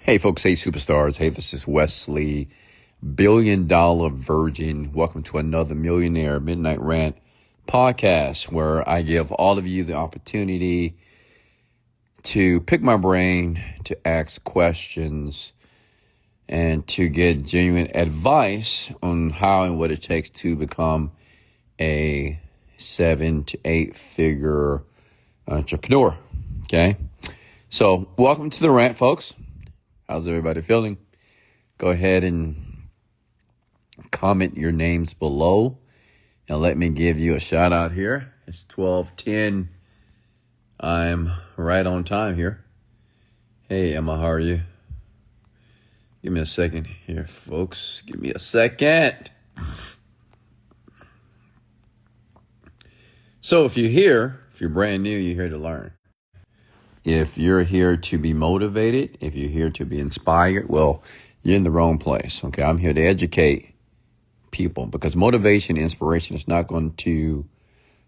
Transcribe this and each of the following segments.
Hey folks, hey superstars. Hey, this is Wesley, $1 billion Virgin. Welcome to another Millionaire Midnight Rant podcast where I give all of you the opportunity to pick my brain, to ask questions, and to get genuine advice on how and what it takes to become a 7 to 8 figure entrepreneur. Okay. So welcome to the rant, folks. How's everybody feeling? Go ahead and comment your names below and let me give you a shout out here. It's 12:10. I'm right on time here. Hey, Emma, how are you? Give me a second here, folks. Give me a second. So if you're brand new, you're here to learn. If you're here to be motivated, if you're here to be inspired, well, you're in the wrong place. Okay, I'm here to educate people because motivation, inspiration is not going to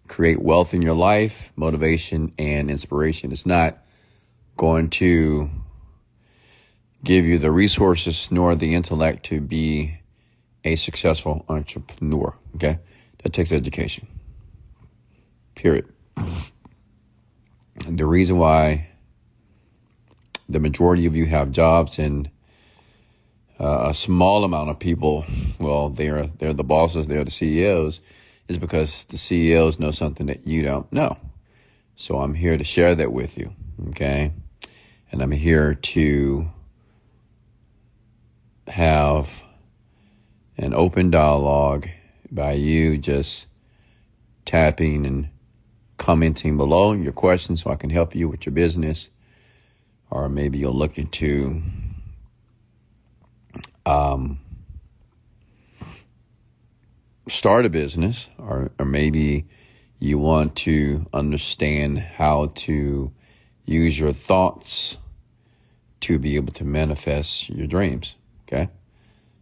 create wealth in your life. Motivation and inspiration is not going to give you the resources nor the intellect to be a successful entrepreneur. Okay, that takes education. Period. And the reason why the majority of you have jobs and a small amount of people, well, they're the bosses, they're the CEOs, is because the CEOs know something that you don't know. So I'm here to share that with you, okay? And I'm here to have an open dialogue by you just tapping and commenting below your questions so I can help you with your business, or maybe you're looking to start a business, or maybe you want to understand how to use your thoughts to be able to manifest your dreams. Okay,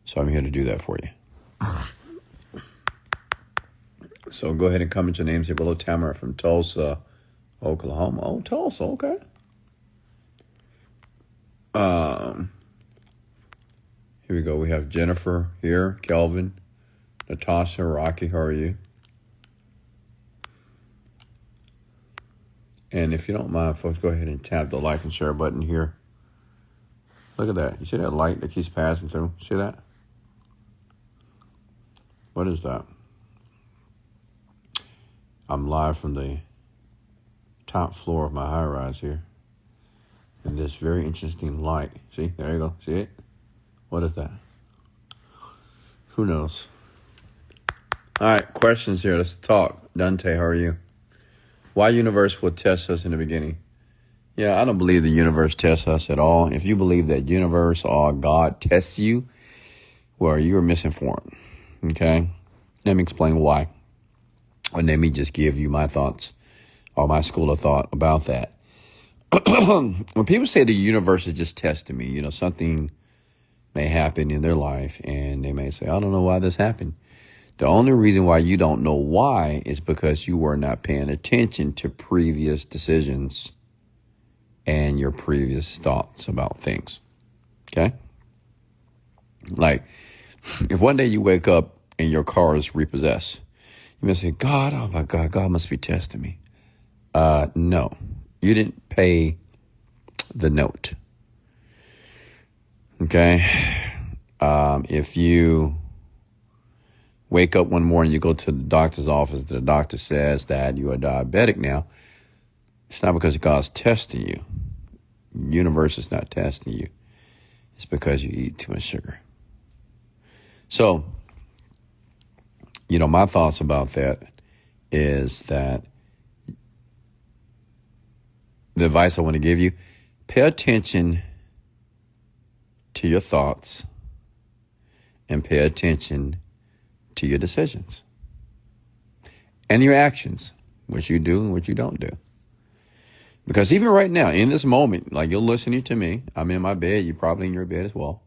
so I'm here to do that for you. So go ahead and comment your names here below. Tamara from Tulsa, Oklahoma. Oh, Tulsa, okay. Here we go. We have Jennifer here, Kelvin, Natasha, Rocky. How are you? And if you don't mind, folks, go ahead and tap the like and share button here. Look at that. You see that light that keeps passing through? See that? What is that? I'm live from the top floor of my high-rise here. And this very interesting light. See, there you go. See it? What is that? Who knows? All right, questions here. Let's talk. Dante, how are you? Why universe will test us in the beginning? Yeah, I don't believe the universe tests us at all. If you believe that universe or God tests you, well, you're misinformed. Okay? Let me explain why. And let me just give you my thoughts or my school of thought about that. When people say the universe is just testing me, something may happen in their life and they may say, I don't know why this happened. The only reason why you don't know why is because you were not paying attention to previous decisions and your previous thoughts about things. Okay? Like, if one day you wake up and your car is repossessed, you may say, God, oh my God, God must be testing me. No, you didn't pay the note. Okay. If you wake up one morning, you go to the doctor's office, the doctor says that you are diabetic now, it's not because God's testing you. The universe is not testing you. It's because you eat too much sugar. So, my thoughts about that is that the advice I want to give you, pay attention to your thoughts and pay attention to your decisions and your actions, what you do and what you don't do. Because even right now, in this moment, like you're listening to me, I'm in my bed, you're probably in your bed as well.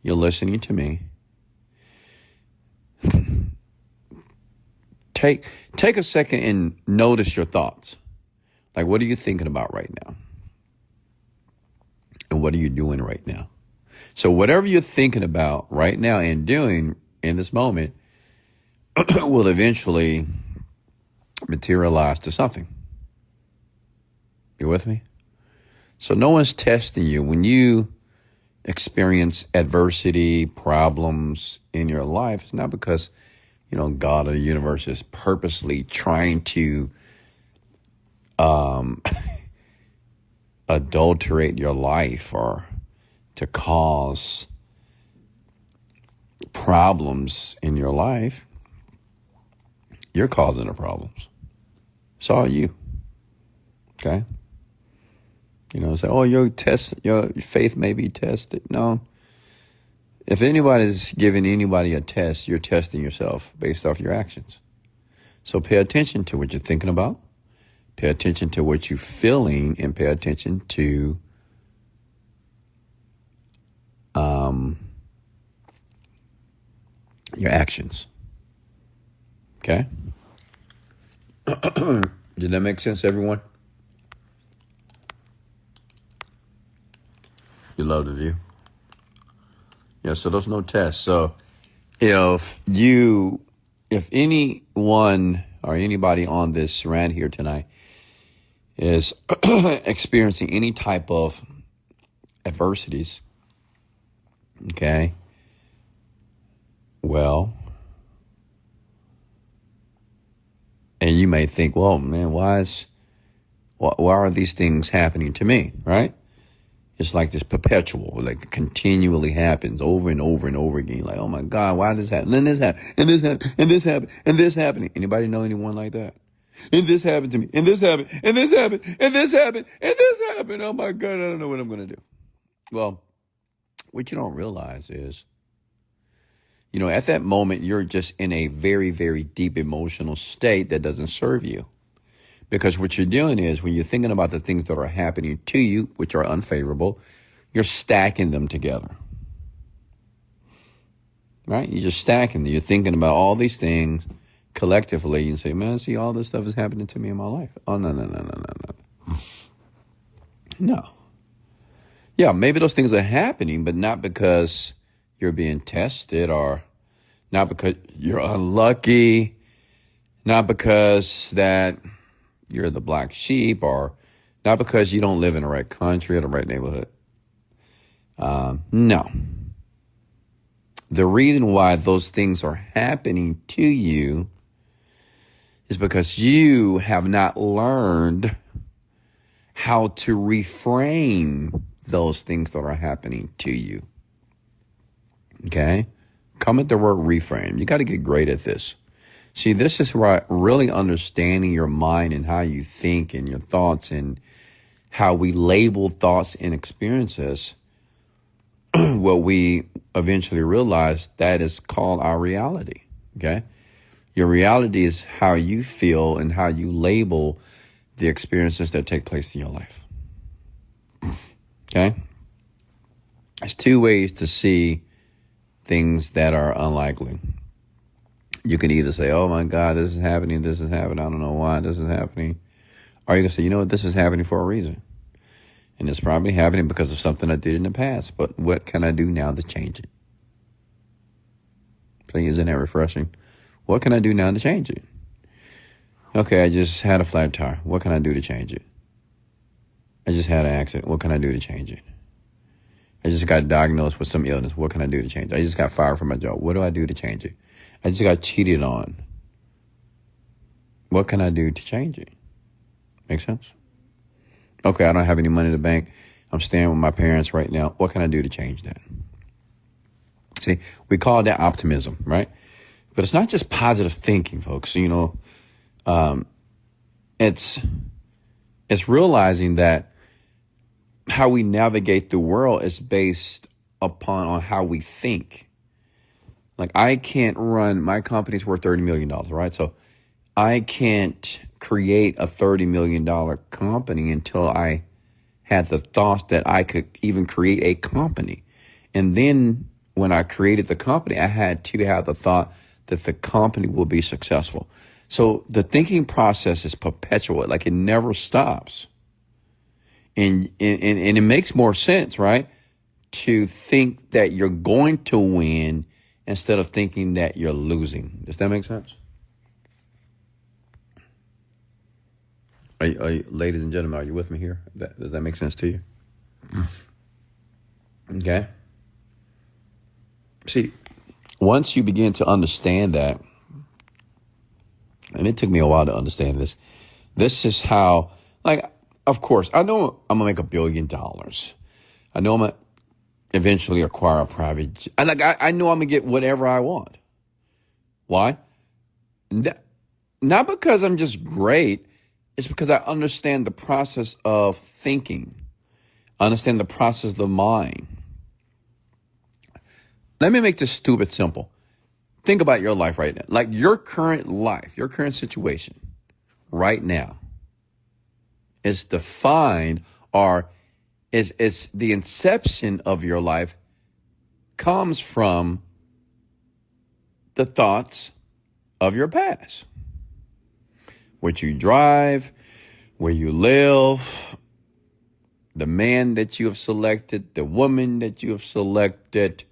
You're listening to me. Take a second and notice your thoughts. Like, what are you thinking about right now? And what are you doing right now? So whatever you're thinking about right now and doing in this moment will eventually materialize to something. You with me? So no one's testing you. When you experience adversity, problems in your life, it's not because, God or the universe is purposely trying to adulterate your life or to cause problems in your life. You're causing the problems. It's all you. Okay? Say, your faith may be tested. No. If anybody's giving anybody a test, you're testing yourself based off your actions. So pay attention to what you're thinking about. Pay attention to what you're feeling, and pay attention to your actions. Okay? Did that make sense, everyone? You love the view. Yeah, so there's no test. So, if anyone or anybody on this rant here tonight is experiencing any type of adversities, okay, well, and you may think, well, man, why are these things happening to me, right? It's like this perpetual, like continually happens over and over and over again. Like, oh my God, why does this happen? And this happened, and this happened, and this happened, and this happened. Anybody know anyone like that? And this happened to me, and this happened, and this happened, and this happened, and this happened. Oh my God, I don't know what I'm going to do. Well, what you don't realize is, at that moment, you're just in a very, very deep emotional state that doesn't serve you. Because what you're doing is when you're thinking about the things that are happening to you, which are unfavorable, you're stacking them together. Right? You're just stacking them. You're thinking about all these things collectively and say, man, see, all this stuff is happening to me in my life. Oh, no. No. Yeah, maybe those things are happening, but not because you're being tested, or not because you're unlucky, not because that you're the black sheep, or not because you don't live in the right country or the right neighborhood. No. The reason why those things are happening to you is because you have not learned how to reframe those things that are happening to you. Okay? Comment the word reframe. You got to get great at this. See, this is right, really understanding your mind and how you think and your thoughts and how we label thoughts and experiences. What we eventually realize that is called our reality. Okay? Your reality is how you feel and how you label the experiences that take place in your life. Okay? There's two ways to see things that are unlikely. You can either say, oh my God, this is happening, I don't know why this is happening. Or you can say, you know what, this is happening for a reason. And it's probably happening because of something I did in the past. But what can I do now to change it? So isn't that refreshing? What can I do now to change it? Okay, I just had a flat tire. What can I do to change it? I just had an accident. What can I do to change it? I just got diagnosed with some illness. What can I do to change it? I just got fired from my job. What do I do to change it? I just got cheated on. What can I do to change it? Make sense? Okay, I don't have any money in the bank. I'm staying with my parents right now. What can I do to change that? See, we call that optimism, right? But it's not just positive thinking, folks. It's realizing that how we navigate the world is based on how we think. Like, I can't run, my company's worth $30 million, right? So I can't create a $30 million company until I had the thoughts that I could even create a company. And then when I created the company, I had to have the thought that the company will be successful. So the thinking process is perpetual, like it never stops. And it makes more sense, right? To think that you're going to win instead of thinking that you're losing. Does that make sense? Ladies and gentlemen, are you with me here? Does that make sense to you? Okay. See, once you begin to understand that, and it took me a while to understand this, this is how, like, of course, I know I'm going to make $1 billion. I know I'm going to eventually acquire a private, I know I'm going to get whatever I want. Why? Not because I'm just great. It's because I understand the process of thinking. I understand the process of the mind. Let me make this stupid simple. Think about your life right now. Like your current life, your current situation right now is defined, or is the inception of your life comes from the thoughts of your past. What you drive, where you live, the man that you have selected, the woman that you have selected,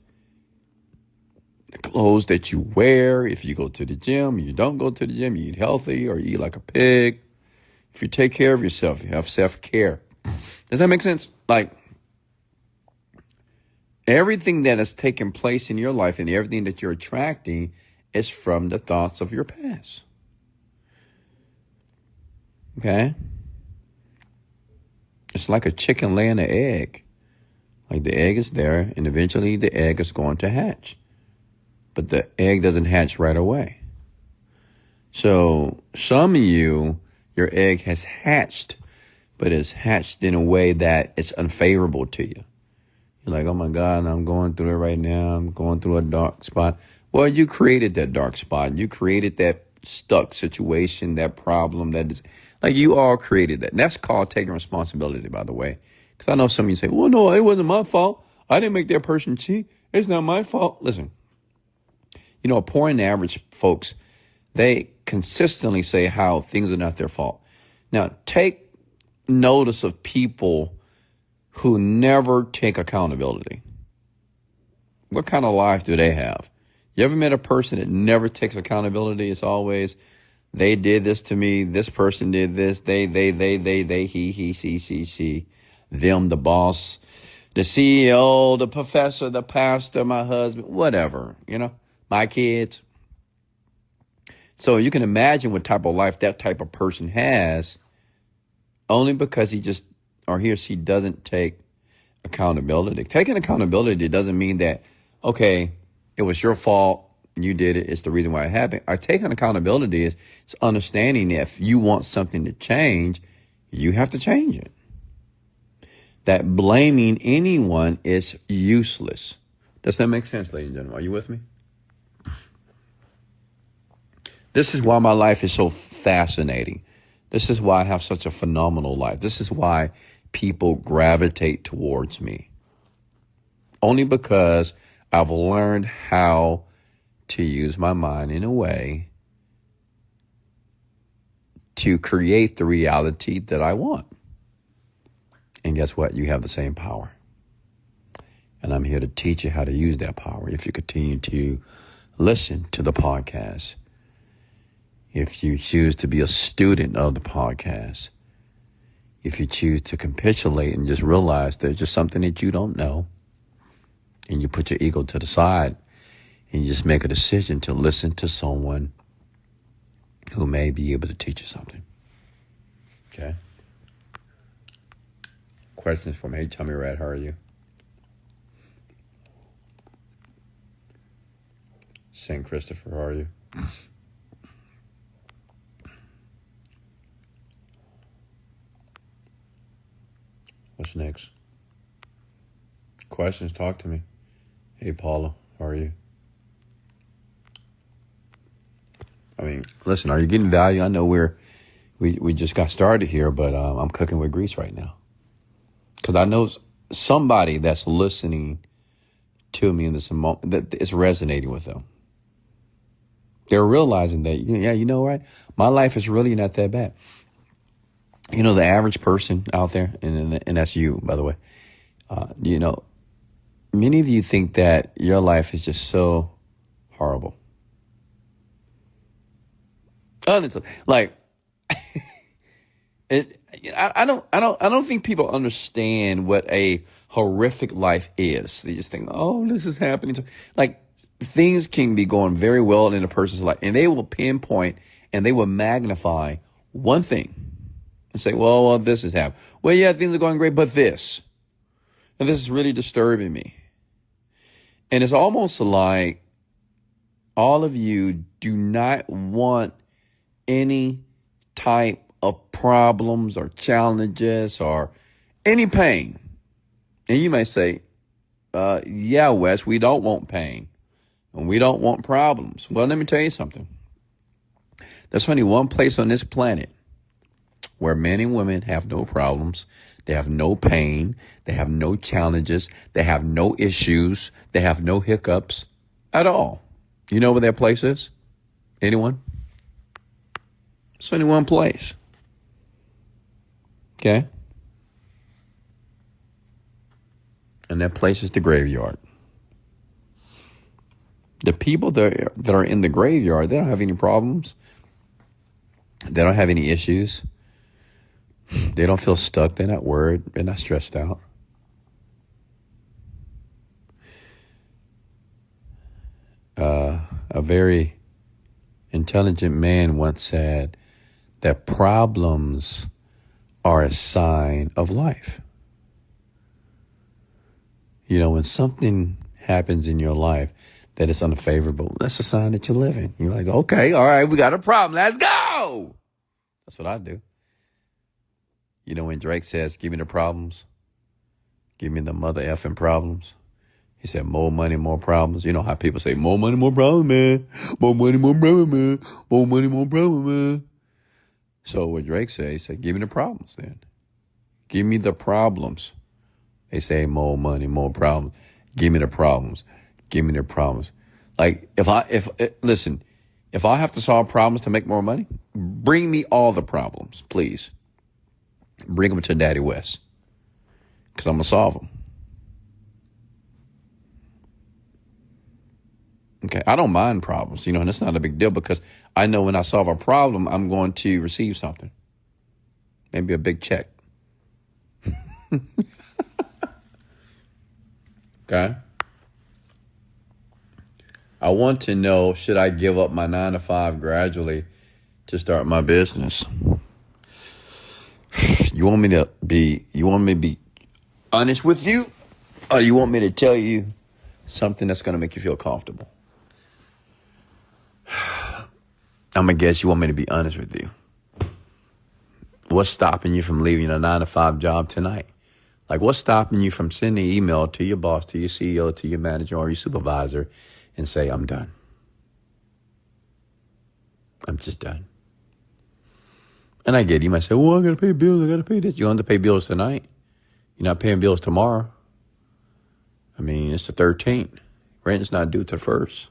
the clothes that you wear, if you go to the gym, you don't go to the gym, you eat healthy or you eat like a pig. If you take care of yourself, you have self-care. Does that make sense? Like everything that has taken place in your life and everything that you're attracting is from the thoughts of your past. Okay? It's like a chicken laying an egg. Like the egg is there and eventually the egg is going to hatch. But the egg doesn't hatch right away. So some of you, your egg has hatched, but it's hatched in a way that it's unfavorable to you. You're like, oh my God, I'm going through it right now. I'm going through a dark spot. Well, you created that dark spot. You created that stuck situation, that problem, that is like you all created that. And that's called taking responsibility, by the way. Because I know some of you say, well, no, it wasn't my fault. I didn't make that person cheat. It's not my fault. Listen, you know, poor and average folks, they consistently say how things are not their fault. Now, take notice of people who never take accountability. What kind of life do they have? You ever met a person that never takes accountability? It's always, they did this to me. This person did this. They, he, she, them, the boss, the CEO, the professor, the pastor, my husband, whatever, you know, my kids. So you can imagine what type of life that type of person has only because he just, or he or she doesn't take accountability. Taking accountability doesn't mean that, okay, it was your fault. You did it. It's the reason why it happened. Taking accountability is it's understanding that if you want something to change, you have to change it. That blaming anyone is useless. Does that make sense, ladies and gentlemen? Are you with me? This is why my life is so fascinating. This is why I have such a phenomenal life. This is why people gravitate towards me. Only because I've learned how to use my mind in a way to create the reality that I want. And guess what? You have the same power. And I'm here to teach you how to use that power if you continue to listen to the podcast. If you choose to be a student of the podcast. If you choose to capitulate and just realize there's just something that you don't know. And you put your ego to the side and you just make a decision to listen to someone who may be able to teach you something. Okay? Questions from Hey Tummy Rat, how are you? St. Christopher, how are you? What's next? Questions, talk to me. Hey, Paula, how are you? I mean, listen, are you getting value? I know we just got started here, but I'm cooking with grease right now. Because I know somebody that's listening to me in this moment, that it's resonating with them. They're realizing that, yeah, you know what? My life is really not that bad. The average person out there, and that's you, by the way, many of you think that your life is just so horrible. Honestly, like, I don't think people understand what a horrific life is. They just think, oh, this is happening. Like, things can be going very well in a person's life, and they will pinpoint and they will magnify one thing and say, well, this is happening. Well, yeah, things are going great, but this, and this is really disturbing me. And it's almost like all of you do not want any type of problems or challenges or any pain. And you may say, yeah, Wes, we don't want pain and we don't want problems. Well, let me tell you something. There's only one place on this planet where men and women have no problems. They have no pain. They have no challenges. They have no issues. They have no hiccups at all. You know where that place is? Anyone? It's only one place. Okay? And that place is the graveyard. The people that are in the graveyard, they don't have any problems. They don't have any issues. They don't feel stuck. They're not worried. They're not stressed out. A very intelligent man once said that problems are a sign of life. When something happens in your life that is unfavorable, that's a sign that you're living. You're like, okay, all right, we got a problem. Let's go. That's what I do. When Drake says, give me the problems, give me the mother effing problems. He said, more money, more problems. You know how people say, more money, more problems, man. More money, more problems, man. More money, more problems, man. So what Drake said, he said, give me the problems then. Give me the problems. They say more money, more problems. Give me the problems. Give me the problems. Like if I have to solve problems to make more money, bring me all the problems, please. Bring them to Daddy West, because I'm going to solve them. Okay, I don't mind problems, and it's not a big deal because I know when I solve a problem, I'm going to receive something. Maybe a big check. Okay. I want to know, should I give up my 9-to-5 gradually to start my business? You want me to be honest with you? Or you want me to tell you something that's going to make you feel comfortable? I'm going to guess you want me to be honest with you. What's stopping you from leaving a 9-to-5 job tonight? Like, what's stopping you from sending an email to your boss, to your CEO, to your manager, or your supervisor and say, I'm done. I'm just done. And I get it. You might say, well, I got to pay bills. I got to pay this. You don't have to pay bills tonight. You're not paying bills tomorrow. I mean, it's the 13th. Rent's not due to the 1st.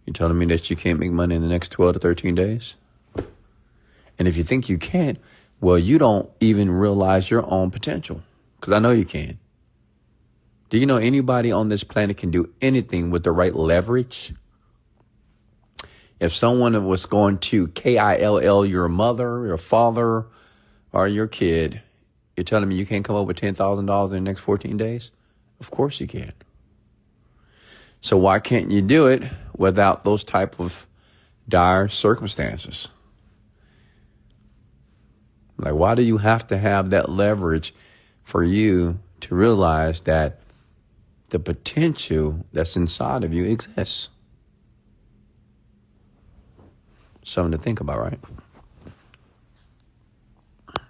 You're telling me that you can't make money in the next 12 to 13 days? And if you think you can't, well, you don't even realize your own potential. Because I know you can. Do you know anybody on this planet can do anything with the right leverage? If someone was going to KILL your mother, your father, or your kid, you're telling me you can't come up with $10,000 in the next 14 days? Of course you can. So why can't you do it without those type of dire circumstances? Like, why do you have to have that leverage for you to realize that the potential that's inside of you exists? Something to think about, right?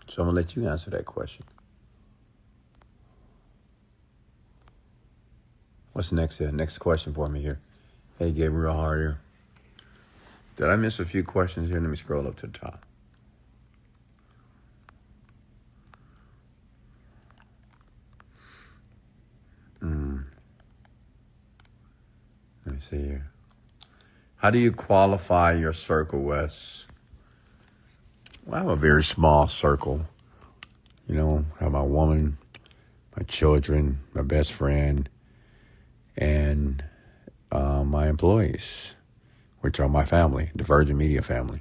So I'm going to let you answer that question. What's next here? Next question for me here. Hey, Gabriel, how are you? Did I miss a few questions here? Let me scroll up to the top. Let me see here. How do you qualify your circle, Wes? I have a very small circle. You know, I have my woman, my children, my best friend, and my employees, which are my family, the Virgin Media family.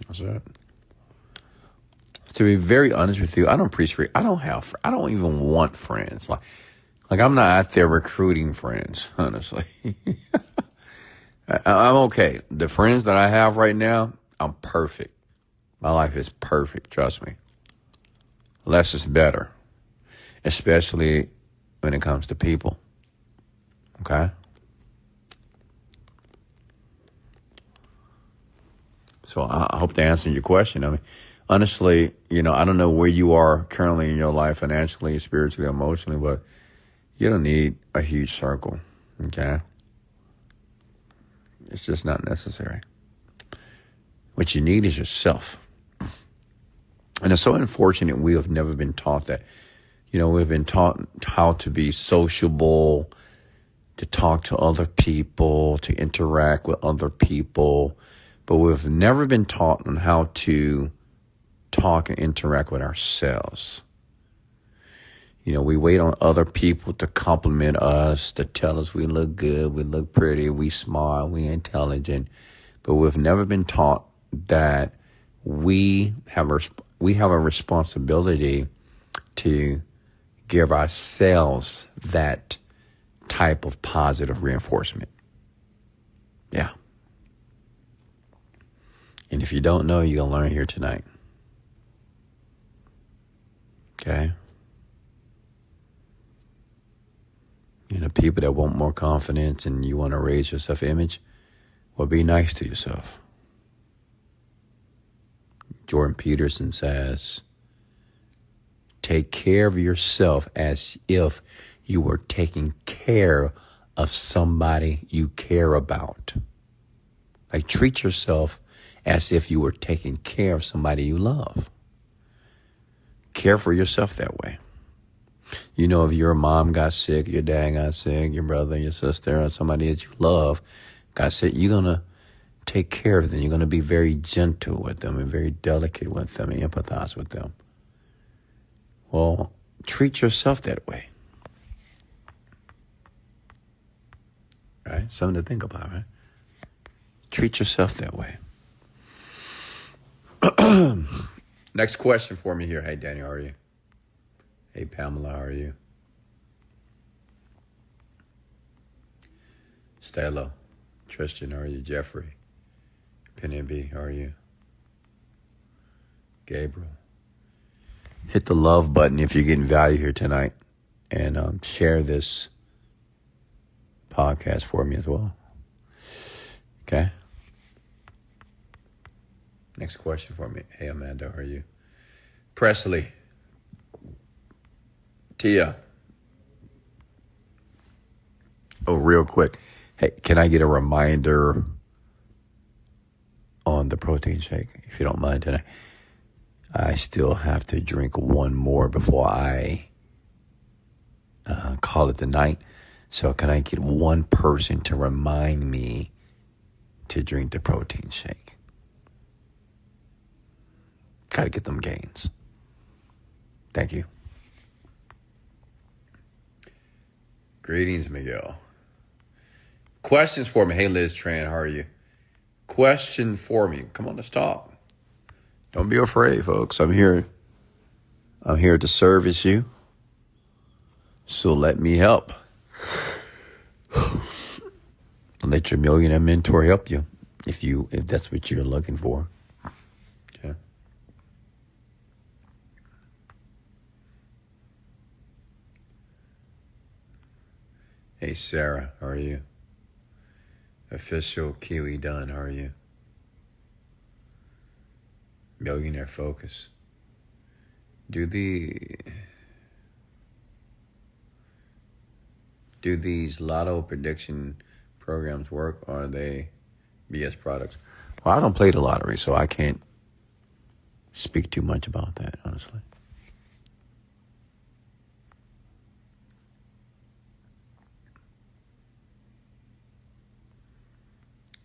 That's it. To be very honest with you, I don't appreciate. I don't even want friends. Like I'm not out there recruiting friends. Honestly, I'm okay. The friends that I have right now, I'm perfect. My life is perfect. Trust me. Less is better, especially when it comes to people. Okay. So I hope to answer your question. I mean, honestly, you know, I don't know where you are currently in your life, financially, spiritually, emotionally, but you don't need a huge circle. Okay. It's just not necessary. What you need is yourself. And it's so unfortunate we have never been taught that. You know, we've been taught how to be sociable, to talk to other people, to interact with other people, but we've never been taught on how to talk and interact with ourselves. You know, we wait on other people to compliment us, to tell us we look good, we look pretty, we smart, we intelligent, but we've never been taught that we have a responsibility to give ourselves that type of positive reinforcement. Yeah. And if you don't know, you're going to learn here tonight. Okay? You know, people that want more confidence and you want to raise your self-image, well, be nice to yourself. Jordan Peterson says, take care of yourself as if you were taking care of somebody you care about. Like, treat yourself as if you were taking care of somebody you love. Care for yourself that way. You know, if your mom got sick, your dad got sick, your brother, your sister, or somebody that you love got sick, you're going to take care of them. You're going to be very gentle with them and very delicate with them and empathize with them. Well, treat yourself that way. Right? Something to think about, right? Treat yourself that way. Next question for me here. Hey, Danny, how are you? Hey, Pamela, how are you? Stella, Tristan, how are you? Jeffrey, Penny B, how are you? Gabriel. Hit the love button if you're getting value here tonight, and share this podcast for me as well. Okay? Next question for me. Hey, Amanda, how are you? Presley. Tia. Oh, real quick. Hey, can I get a reminder on the protein shake, if you don't mind tonight? I still have to drink one more before I call it the night. So can I get one person to remind me to drink the protein shake? Got to get them gains. Thank you. Greetings, Miguel. Questions for me. Hey, Liz Tran, how are you? Question for me. Come on, let's talk. Don't be afraid, folks. I'm here to service you. So let me help. Let your millionaire mentor help you if that's what you're looking for. Okay. Hey, Sarah, how are you? Official Kiwi Dunn, how are you? Millionaire Focus. Do these lotto prediction programs work, or are they BS products? Well, I don't play the lottery, so I can't speak too much about that, honestly.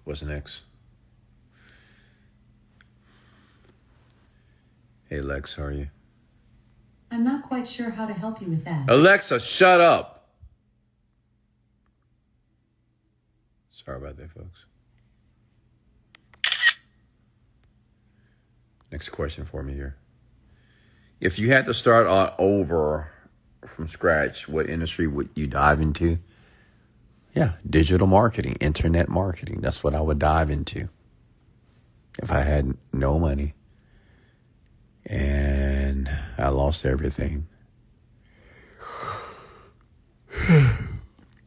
What's next? Hey, Lex, how are you? I'm not quite sure how to help you with that. Alexa, shut up. Sorry about that, folks. Next question for me here. If you had to start over from scratch, what industry would you dive into? Yeah, digital marketing, internet marketing. That's what I would dive into. If I had no money and I lost everything,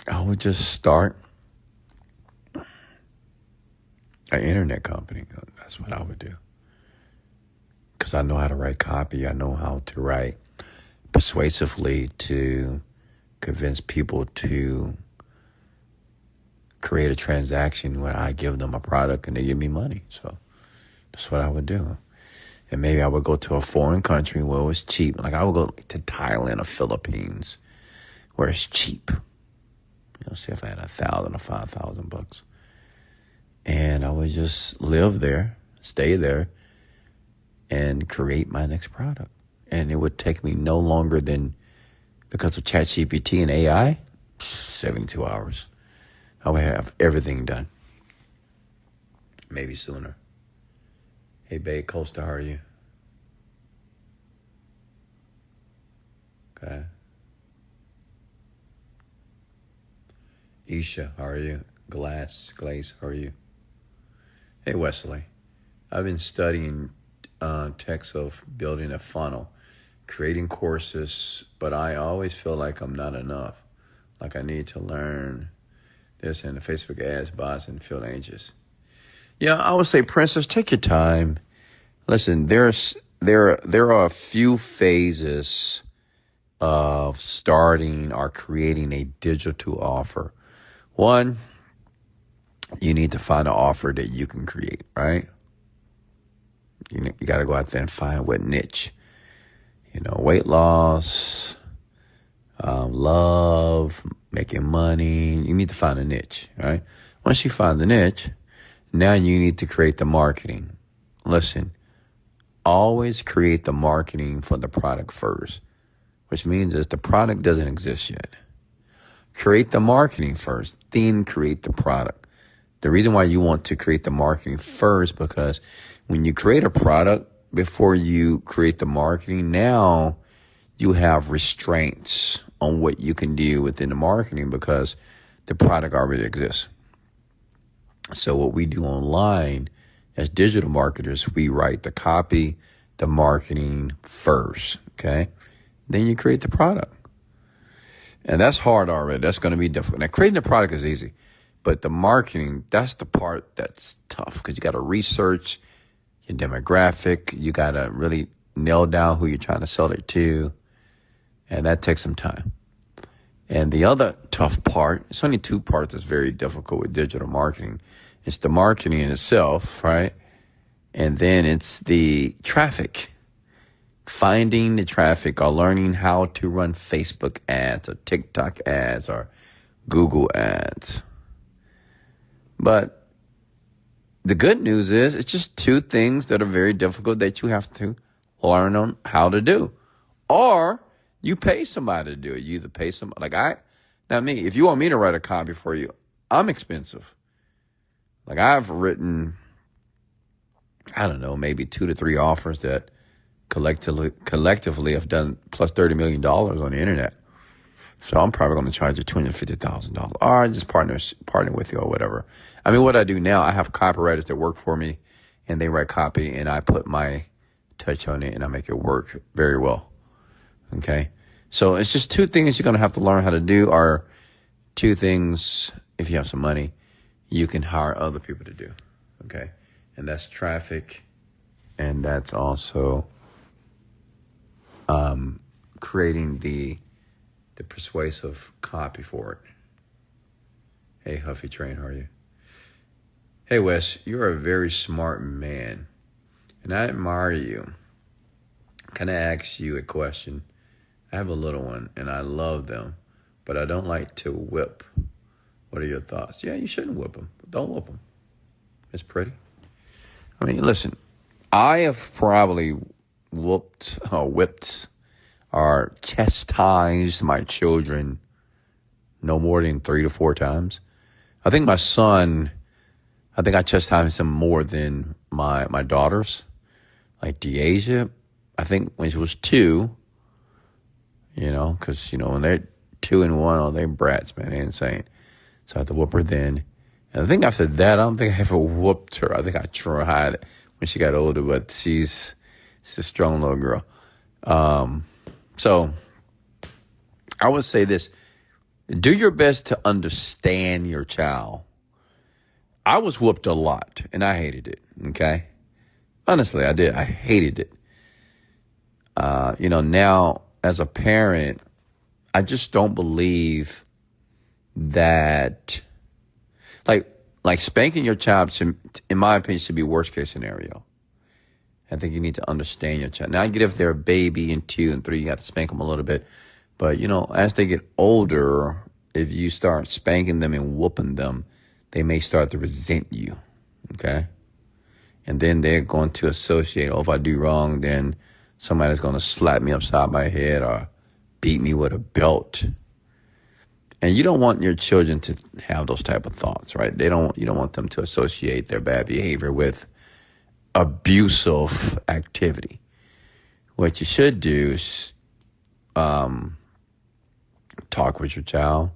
I would just start an internet company. That's what I would do. Because I know how to write copy. I know how to write persuasively to convince people to create a transaction where I give them a product and they give me money. So that's what I would do. And maybe I would go to a foreign country where it was cheap. Like I would go to Thailand or Philippines where it's cheap. See if I had $1,000 or $5,000. And I would just live there, stay there, and create my next product. And it would take me no longer than, because of ChatGPT and AI, 72 hours. I would have everything done. Maybe sooner. Hey, babe, Costa, how are you? Okay. Isha, how are you? Glaze, how are you? Hey, Wesley. I've been studying texts of building a funnel, creating courses, but I always feel like I'm not enough. Like I need to learn this and the Facebook ads, bots, and field agents. Yeah, I would say, Princess, take your time. Listen, there are a few phases of starting or creating a digital offer. One, you need to find an offer that you can create, right? You got to go out there and find what niche. Weight loss, love, making money. You need to find a niche, right? Once you find the niche, now you need to create the marketing. Listen, always create the marketing for the product first, which means is the product doesn't exist yet. Create the marketing first, then create the product. The reason why you want to create the marketing first, because when you create a product, before you create the marketing, now you have restraints on what you can do within the marketing because the product already exists. So what we do online as digital marketers, we write the copy, the marketing first, okay? Then you create the product. And that's hard already. That's going to be difficult. Now, creating a product is easy, but the marketing, that's the part that's tough because you got to research your demographic. You got to really nail down who you're trying to sell it to, and that takes some time. And the other tough part, it's only two parts that's very difficult with digital marketing. It's the marketing in itself, right? And then it's the traffic. Finding the traffic or learning how to run Facebook ads or TikTok ads or Google ads. But the good news is it's just two things that are very difficult that you have to learn on how to do. Or you pay somebody to do it. You either pay somebody, if you want me to write a copy for you, I'm expensive. Like I've written, maybe 2 to 3 offers that collectively have done plus $30 million on the internet. So I'm probably going to charge you $250,000 or just partner with you or whatever. What I do now, I have copywriters that work for me and they write copy and I put my touch on it and I make it work very well. Okay. So it's just two things you're going to have to learn how to do, or two things, if you have some money, you can hire other people to do. Okay. And that's traffic. And that's also creating the persuasive copy for it. Hey, Huffy Train, how are you? Hey, Wes, you're a very smart man, and I admire you. Can I ask you a question? I have a little one, and I love them, but I don't like to whip. What are your thoughts? Yeah, you shouldn't whip them. Don't whip them. It's pretty. Listen, I have probably whipped or chastised my children no more than 3 to 4 times. I think my son, I chastised him more than my daughters. Like Deasia, I think when she was 2, because, when they're 2 and 1, they brats, man, they're insane. So I had to whoop her then. And I think after that, I don't think I ever whooped her. I think I tried when she got older, but she's a strong little girl. So I would say this. Do your best to understand your child. I was whooped a lot, and I hated it, okay? Honestly, I did. I hated it. Now, as a parent, I just don't believe that, like spanking your child, in my opinion, should be worst case scenario. I think you need to understand your child. Now, I get if they're a baby and 2 and 3, you got to spank them a little bit. But, as they get older, if you start spanking them and whooping them, they may start to resent you, okay? And then they're going to associate, if I do wrong, then somebody's going to slap me upside my head or beat me with a belt. And you don't want your children to have those type of thoughts, right? You don't want them to associate their bad behavior with abusive activity. What you should do is talk with your child.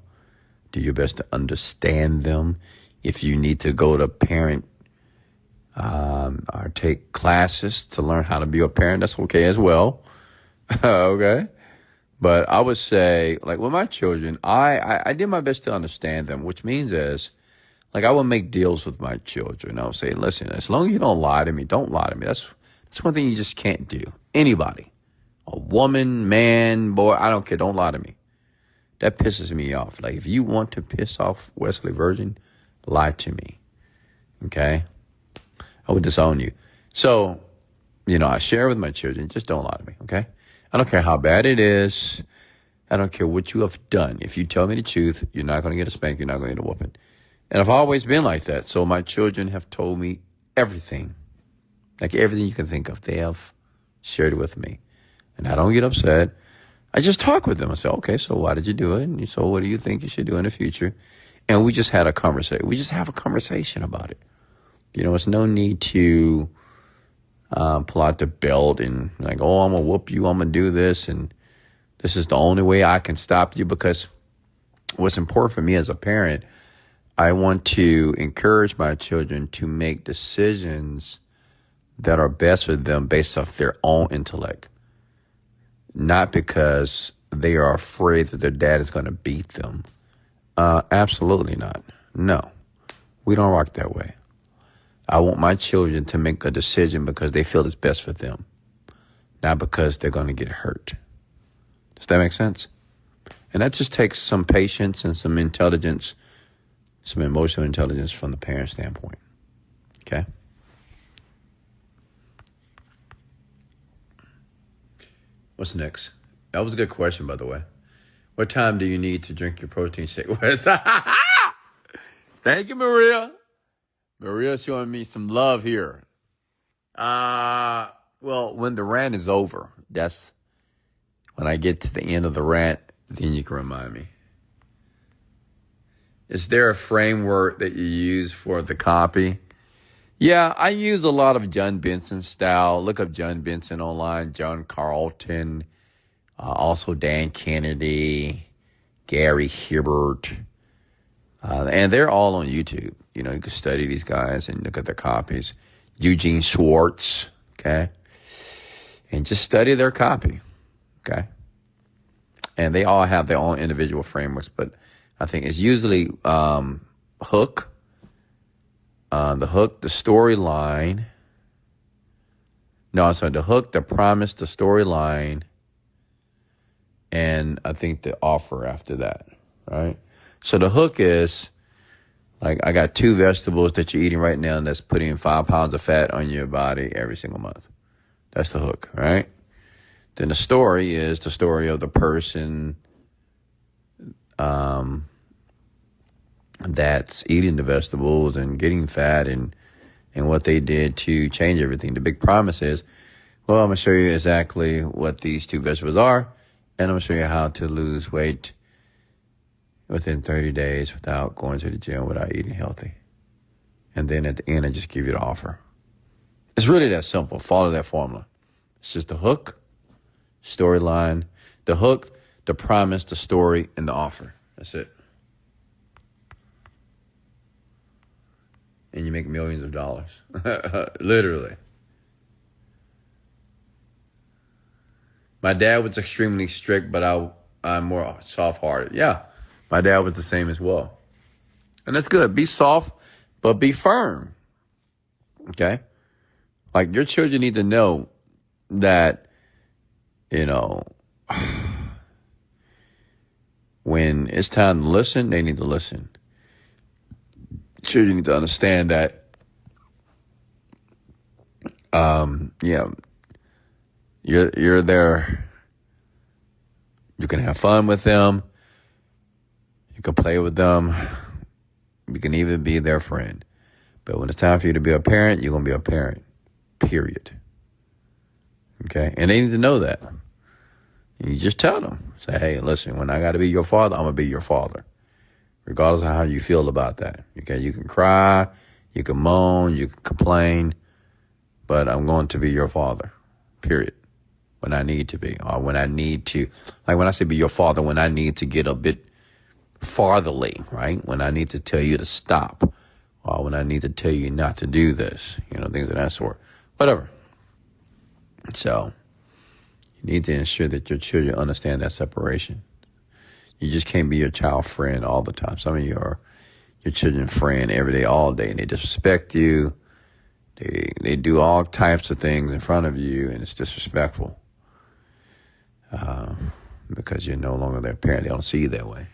Do your best to understand them. If you need to go to parent or take classes to learn how to be a parent, that's okay as well. Okay? But I would say, like with my children, I did my best to understand them, which means is, like I would make deals with my children. I would say, listen, as long as you don't lie to me, don't lie to me. That's one thing you just can't do. Anybody, a woman, man, boy, I don't care. Don't lie to me. That pisses me off. Like if you want to piss off Wesley Virgin, lie to me. Okay? I would disown you. So, I share with my children, just don't lie to me, okay? I don't care how bad it is. I don't care what you have done. If you tell me the truth, you're not going to get a spank. You're not going to get a whooping. And I've always been like that. So my children have told me everything. Like everything you can think of. They have shared it with me. And I don't get upset. I just talk with them. I say, okay, so why did you do it? And so what do you think you should do in the future? And we just had a conversation. We just have a conversation about it. It's no need to pull out the belt and like, oh, I'm going to whoop you. I'm going to do this. And this is the only way I can stop you. Because what's important for me as a parent, I want to encourage my children to make decisions that are best for them based off their own intellect. Not because they are afraid that their dad is going to beat them. Absolutely not. No, we don't rock that way. I want my children to make a decision because they feel it's best for them, not because they're going to get hurt. Does that make sense? And that just takes some patience and some intelligence, some emotional intelligence from the parent standpoint. Okay? What's next? That was a good question, by the way. What time do you need to drink your protein shake? Thank you, Maria. Maria's showing me some love here. Well, when the rant is over, that's when I get to the end of the rant, then you can remind me. Is there a framework that you use for the copy? Yeah, I use a lot of John Benson style. Look up John Benson online, John Carlton, also Dan Kennedy, Gary Hibbert. And they're all on YouTube. You can study these guys and look at their copies. Eugene Schwartz, okay? And just study their copy, okay? And they all have their own individual frameworks, but I think it's usually hook, the storyline. No, I'm sorry, the hook, the promise, the storyline, and I think the offer after that, right? So the hook is, like, I got 2 vegetables that you're eating right now that's putting 5 pounds of fat on your body every single month. That's the hook, right? Then the story is the story of the person that's eating the vegetables and getting fat and what they did to change everything. The big promise is, Well, I'm going to show you exactly what these 2 vegetables are, and I'm going to show you how to lose weight within 30 days without going to the gym, without eating healthy. And then at the end, I just give you the offer. It's really that simple. Follow that formula. It's just the hook, storyline, the hook, the promise, the story, and the offer. That's it. And you make millions of dollars. Literally. My dad was extremely strict, but I'm more soft-hearted. Yeah, my dad was the same as well. And that's good. Be soft, but be firm. Okay? Like, your children need to know that, when it's time to listen, they need to listen. Children need to understand that, you're there. You can have fun with them. You can play with them. You can even be their friend. But when it's time for you to be a parent, you're going to be a parent. Period. Okay? And they need to know that. You just tell them. Say, hey, listen, when I got to be your father, I'm going to be your father. Regardless of how you feel about that. Okay? You can cry. You can moan. You can complain. But I'm going to be your father. Period. When I need to be. Or when I need to. Like when I say be your father, when I need to get a bit fartherly, right? When I need to tell you to stop. Or when I need to tell you not to do this. Things of that sort. Whatever. So, you need to ensure that your children understand that separation. You just can't be your child friend all the time. Some of you are your children's friend every day, all day, and they disrespect you. They do all types of things in front of you, and it's disrespectful. Because you're no longer their parent. They don't see you that way.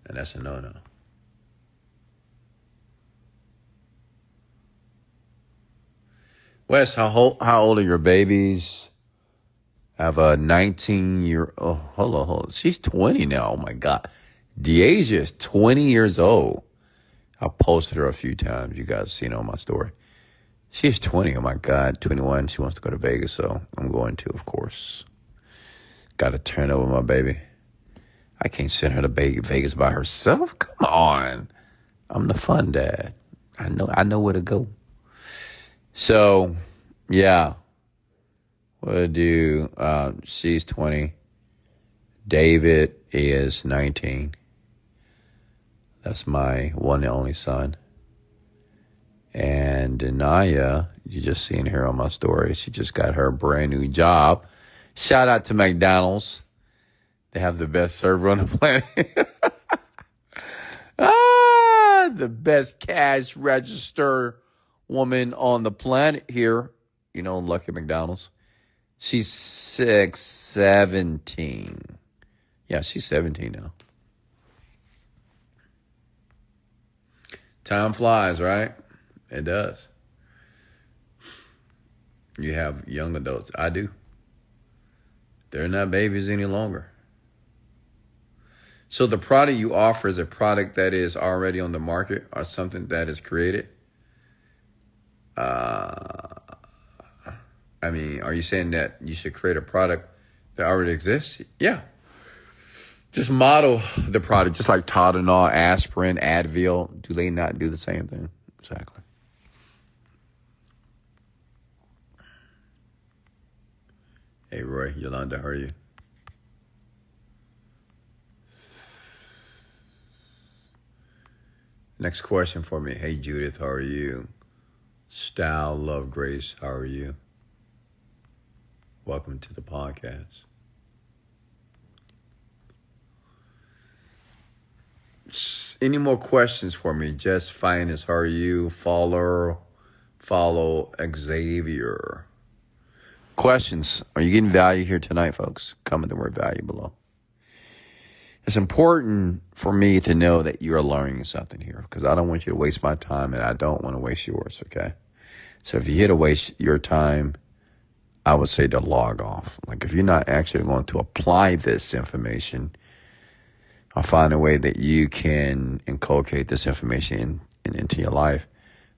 And that's a no-no. Wes, how old are your babies? I have a 19-year... Oh, hold on. She's 20 now. Oh, my God. Deasia is 20 years old. I posted her a few times. You guys seen it on my story. She's 20. Oh, my God. 21. She wants to go to Vegas, so I'm going to, of course. Got to turn over my baby. I can't send her to Vegas by herself. Come on. I'm the fun dad. I know where to go. So, yeah. What do I do? She's 20. David is 19. That's my one and only son. And Denaya, you just seen her on my story. She just got her brand new job. Shout out to McDonald's. They have the best server on the planet. The best cash register woman on the planet here. Lucky McDonald's. She's 17. Yeah, she's 17 now. Time flies, right? It does. You have young adults. I do. They're not babies any longer. So the product you offer is a product that is already on the market or something that is created? Are you saying that you should create a product that already exists? Yeah. Just model the product, just like Tylenol, aspirin, Advil. Do they not do the same thing? Exactly. Hey, Roy, Yolanda, how are you? Next question for me. Hey, Judith, how are you? Style, Love, Grace, how are you? Welcome to the podcast. Any more questions for me? Jess Finest, how are you? Follow Xavier. Questions. Are you getting value here tonight, folks? Comment the word value below. It's important for me to know that you're learning something here because I don't want you to waste my time and I don't want to waste yours, okay? So if you're here to waste your time, I would say to log off. Like if you're not actually going to apply this information or find a way that you can inculcate this information into your life,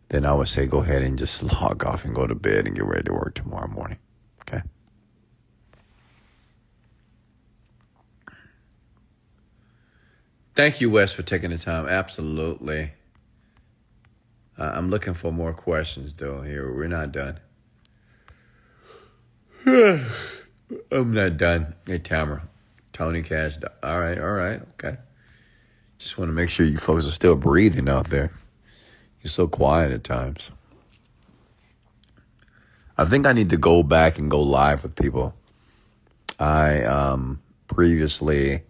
then I would say go ahead and just log off and go to bed and get ready to work tomorrow morning. Thank you, Wes, for taking the time. Absolutely. I'm looking for more questions, though. Here, we're not done. I'm not done. Hey, Tamara. Tony Cash. All right. Okay. Just want to make sure you folks are still breathing out there. You're so quiet at times. I think I need to go back and go live with people. Previously,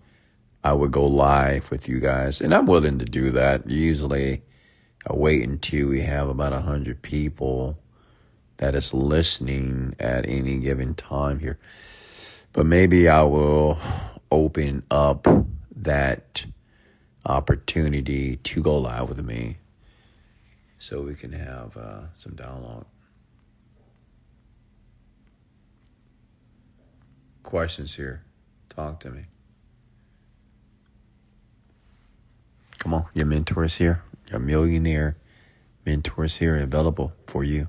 I would go live with you guys, and I'm willing to do that. Usually, I wait until we have about 100 people that is listening at any given time here. But maybe I will open up that opportunity to go live with me so we can have some dialogue. Questions here. Talk to me. Come on, your mentors here. Your millionaire mentors here available for you.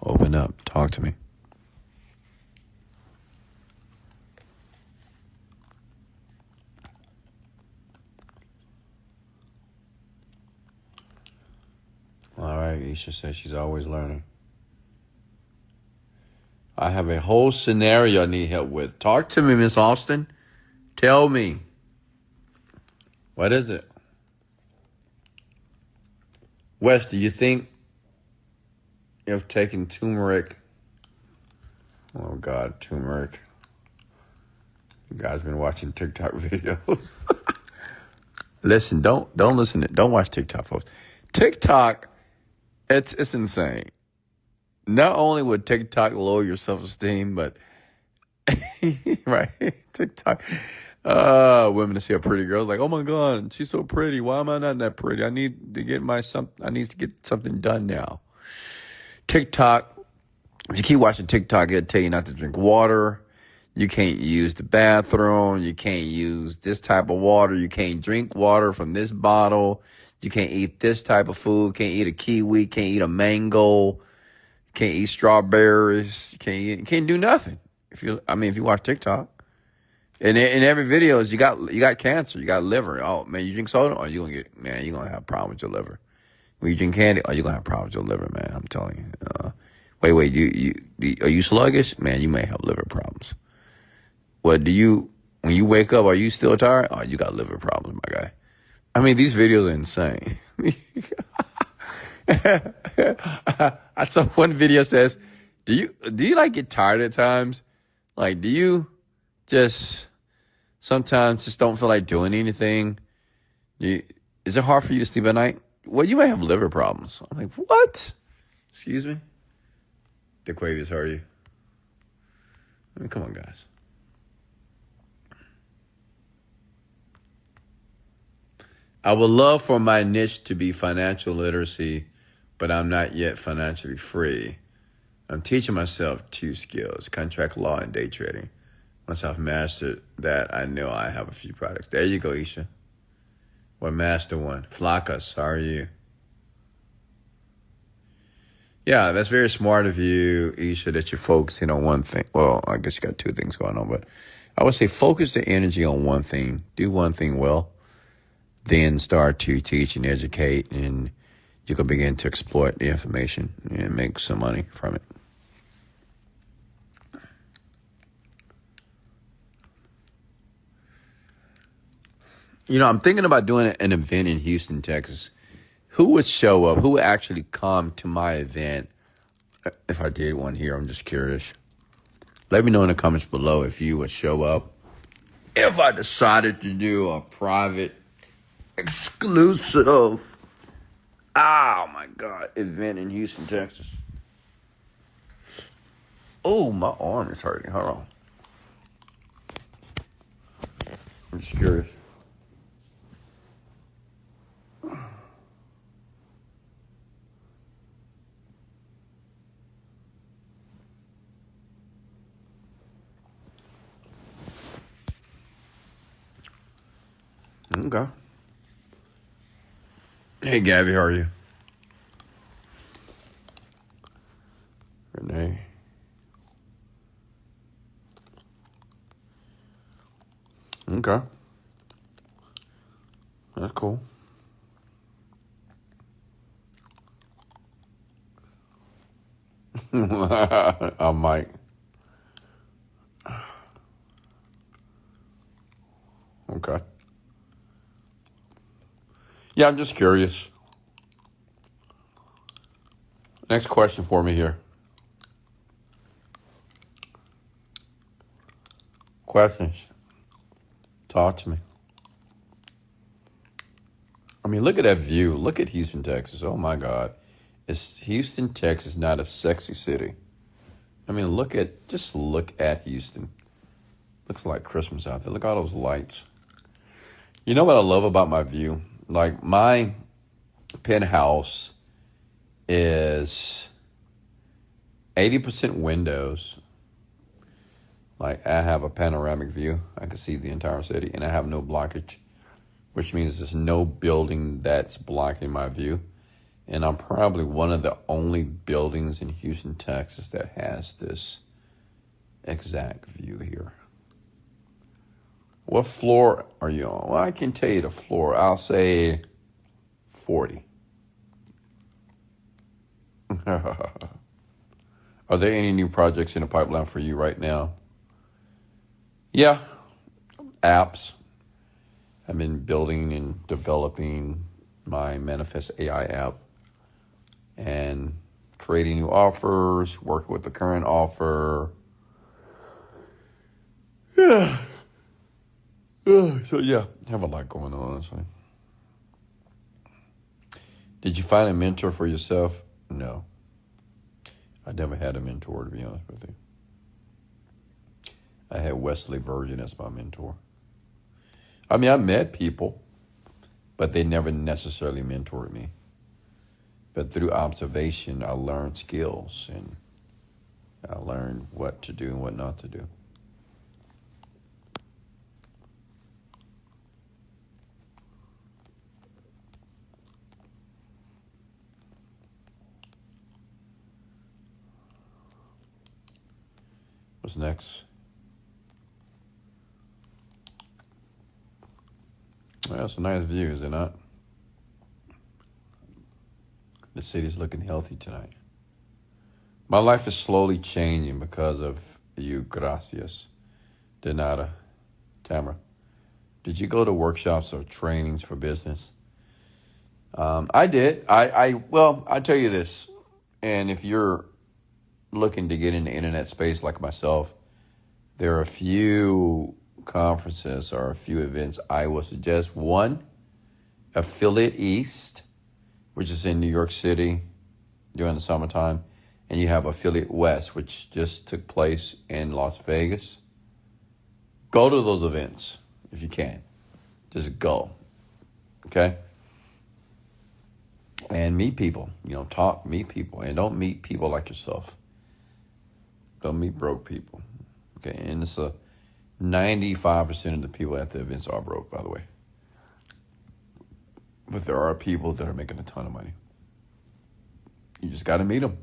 Open up. Talk to me. All right, Isha says she's always learning. I have a whole scenario I need help with. Talk to me, Miss Austin. Tell me. What is it? Wes, do you think if taking turmeric, oh God, turmeric. You guys been watching TikTok videos. Listen, don't listen to, don't watch TikTok, folks. TikTok, it's insane. Not only would TikTok lower your self-esteem, but right, TikTok, women to see a pretty girl like, oh my God, she's so pretty. Why am I not that pretty? I need to get something done now. TikTok, if you keep watching TikTok, it'll tell you not to drink water. You can't use the bathroom. You can't use this type of water. You can't drink water from this bottle. You can't eat this type of food. Can't eat a kiwi. Can't eat a mango. Can't eat strawberries. You can't do nothing. If you watch TikTok, and in every video is you got cancer, you got liver. Oh man, you drink soda, or you're gonna have a problem with your liver. When you drink candy, you're gonna have a problem with your liver, man. I'm telling you. Wait, are you sluggish? Man, you may have liver problems. When you wake up, are you still tired? Oh, you got liver problems, my guy. I mean, these videos are insane. I saw one video says, do you like get tired at times? Like, do you just sometimes just don't feel like doing anything? Is it hard for you to sleep at night? Well, you may have liver problems. I'm like, what? Excuse me? DeQuavius, how are you? I mean, come on, guys. I would love for my niche to be financial literacy, but I'm not yet financially free. I'm teaching myself 2 skills, contract law and day trading. Once I've mastered that, I know I have a few products. There you go, Isha. Well, master one. Flacas, how are you? Yeah, that's very smart of you, Isha, that you're focusing on one thing. Well, I guess you got 2 things going on, but I would say focus the energy on one thing. Do one thing well. Then start to teach and educate, and you can begin to exploit the information and make some money from it. You know, I'm thinking about doing an event in Houston, Texas. Who would show up? Who would actually come to my event if I did one here? I'm just curious. Let me know in the comments below if you would show up. If I decided to do a private, exclusive, oh my God, event in Houston, Texas. Oh, my arm is hurting. Hold on. I'm just curious. Okay. Hey, Gabby, how are you? Renee. Okay. cool. I might. Okay. Yeah, I'm just curious. Next question for me here. Questions. Talk to me. I mean, look at that view. Look at Houston, Texas. Oh, my God. Is Houston, Texas not a sexy city? I mean, just look at Houston. Looks like Christmas out there. Look at all those lights. You know what I love about my view? Like, my penthouse is 80% windows. Like, I have a panoramic view. I can see the entire city, and I have no blockage, which means there's no building that's blocking my view. And I'm probably one of the only buildings in Houston, Texas that has this exact view here. What floor are you on? Well, I can tell you the floor. I'll say 40. Are there any new projects in the pipeline for you right now? Yeah, apps. I've been building and developing my Manifest AI app and creating new offers, working with the current offer. Yeah. So yeah, I have a lot going on, honestly. Did you find a mentor for yourself? No. I never had a mentor, to be honest with you. I had Wesley Virgin as my mentor. I mean, I met people, but they never necessarily mentored me. But through observation, I learned skills and I learned what to do and what not to do. What's next? Well, that's a nice view, is it not? The city's looking healthy tonight. My life is slowly changing because of you. Gracias. De nada. Tamara. Did you go to workshops or trainings for business? I did. Well, I tell you this, and if you're looking to get in the internet space like myself, there are a few conferences or a few events I would suggest. One, Affiliate East, which is in New York City during the summertime, and you have Affiliate West, which just took place in Las Vegas. Go to those events if you can. Just go, okay? And meet people, meet people, and don't meet people like yourself. Don't meet broke people, okay? And it's 95% of the people at the events are broke, by the way. But there are people that are making a ton of money. You just got to meet them.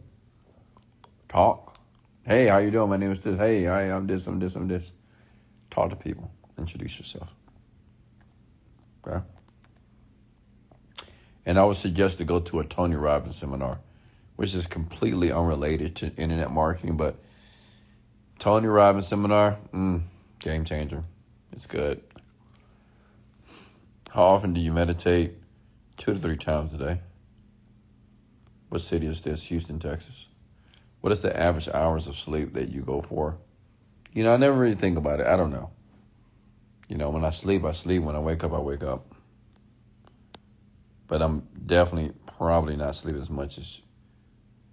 Talk. Hey, how you doing? My name is this. Hey, I'm this, I'm this, I'm this. Talk to people. Introduce yourself. Okay? And I would suggest to go to a Tony Robbins seminar, which is completely unrelated to internet marketing, but Tony Robbins seminar, game changer. It's good. How often do you meditate? 2 to 3 times a day. What city is this? Houston, Texas. What is the average hours of sleep that you go for? I never really think about it. I don't know. When I sleep, I sleep. When I wake up, I wake up. But I'm definitely probably not sleeping